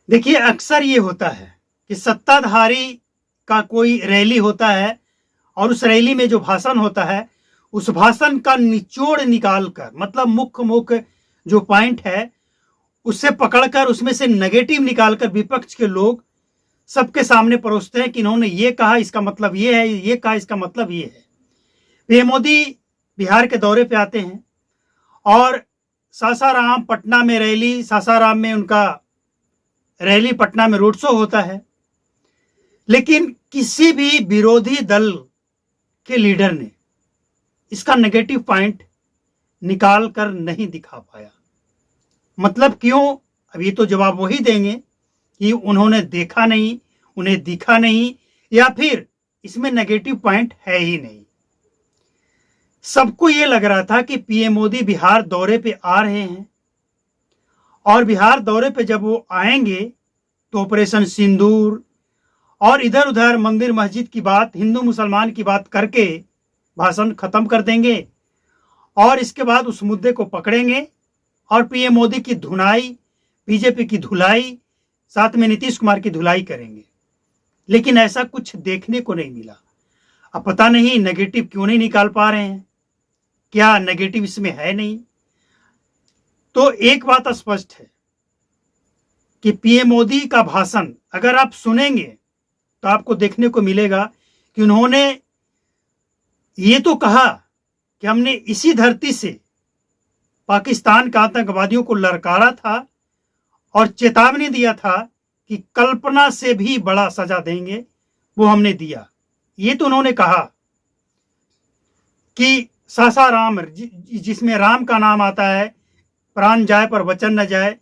देखिए, अक्सर ये होता है कि सत्ताधारी का कोई रैली होता है और उस रैली में जो भाषण होता है, उस भाषण का निचोड़ निकाल कर, मतलब मुख्य मुख्य जो पॉइंट है उससे पकड़कर उसमें से नेगेटिव निकालकर विपक्ष के लोग सबके सामने परोसते हैं कि इन्होंने ये कहा, इसका मतलब ये है, ये कहा, इसका मतलब ये है। पीएम मोदी बिहार के दौरे पे आते हैं और सासाराम, पटना में रैली, सासाराम में उनका रैली, पटना में रोड शो होता है। लेकिन किसी भी विरोधी दल के लीडर ने इसका नेगेटिव पॉइंट निकाल कर नहीं दिखा पाया। मतलब क्यों? अब ये तो जवाब वही देंगे कि उन्होंने देखा नहीं, उन्हें दिखा नहीं, या फिर इसमें नेगेटिव पॉइंट है ही नहीं। सबको ये लग रहा था कि पीएम मोदी बिहार दौरे पे आ रहे हैं और बिहार दौरे पे जब वो आएंगे तो ऑपरेशन सिंदूर और इधर उधर मंदिर मस्जिद की बात, हिंदू मुसलमान की बात करके भाषण खत्म कर देंगे और इसके बाद उस मुद्दे को पकड़ेंगे और पीएम मोदी की धुनाई, बीजेपी की धुलाई, साथ में नीतीश कुमार की धुलाई करेंगे। लेकिन ऐसा कुछ देखने को नहीं मिला। अब पता नहीं नेगेटिव क्यों नहीं निकाल पा रहे हैं, क्या नेगेटिव इसमें है नहीं? तो एक बात स्पष्ट है कि पीएम मोदी का भाषण अगर आप सुनेंगे तो आपको देखने को मिलेगा कि उन्होंने ये तो कहा कि हमने इसी धरती से पाकिस्तान के आतंकवादियों को ललकारा था और चेतावनी दिया था कि कल्पना से भी बड़ा सजा देंगे, वो हमने दिया। ये तो उन्होंने कहा कि सासाराम, जिसमें राम का नाम आता है, प्राण जाए पर वचन न जाए,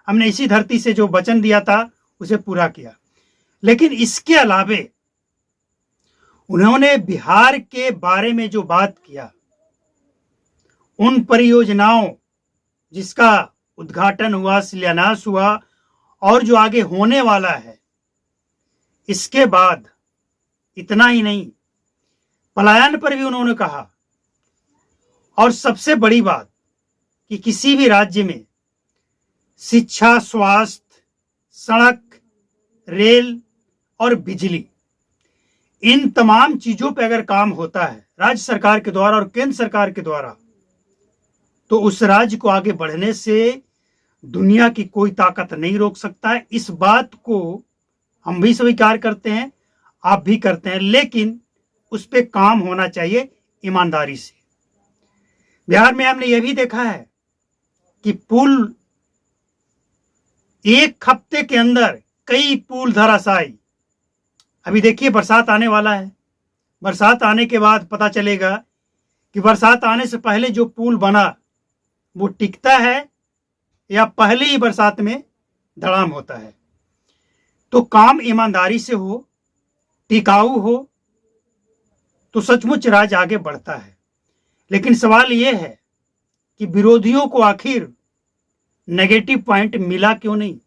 हमने इसी धरती से जो वचन दिया था उसे पूरा किया। लेकिन इसके अलावे उन्होंने बिहार के बारे में जो बात किया, उन परियोजनाओं जिसका उद्घाटन हुआ, शिलान्यास हुआ और जो आगे होने वाला है, इसके बाद इतना ही नहीं, पलायन पर भी उन्होंने कहा। और सबसे बड़ी बात कि किसी भी राज्य में शिक्षा, स्वास्थ्य, सड़क, रेल और बिजली, इन तमाम चीजों पर अगर काम होता है राज्य सरकार के द्वारा और केंद्र सरकार के द्वारा, तो उस राज्य को आगे बढ़ने से दुनिया की कोई ताकत नहीं रोक सकता है। इस बात को हम भी स्वीकार करते हैं, आप भी करते हैं, लेकिन उस पर काम होना चाहिए ईमानदारी से। बिहार में हमने यह भी देखा है कि पुल, एक हफ्ते के अंदर कई पुल धराशायी। अभी देखिए, बरसात आने वाला है, बरसात आने के बाद पता चलेगा कि बरसात आने से पहले जो पुल बना वो टिकता है या पहले ही बरसात में धड़ाम होता है। तो काम ईमानदारी से हो, टिकाऊ हो, तो सचमुच राज्य आगे बढ़ता है। लेकिन सवाल यह है कि विरोधियों को आखिर नेगेटिव पॉइंट मिला क्यों नहीं?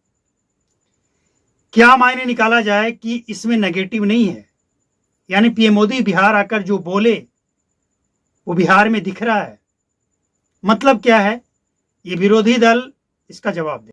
क्या मायने निकाला जाए कि इसमें नेगेटिव नहीं है? यानी पीएम मोदी बिहार आकर जो बोले वो बिहार में दिख रहा है। मतलब क्या है? ये विरोधी दल इसका जवाब दे।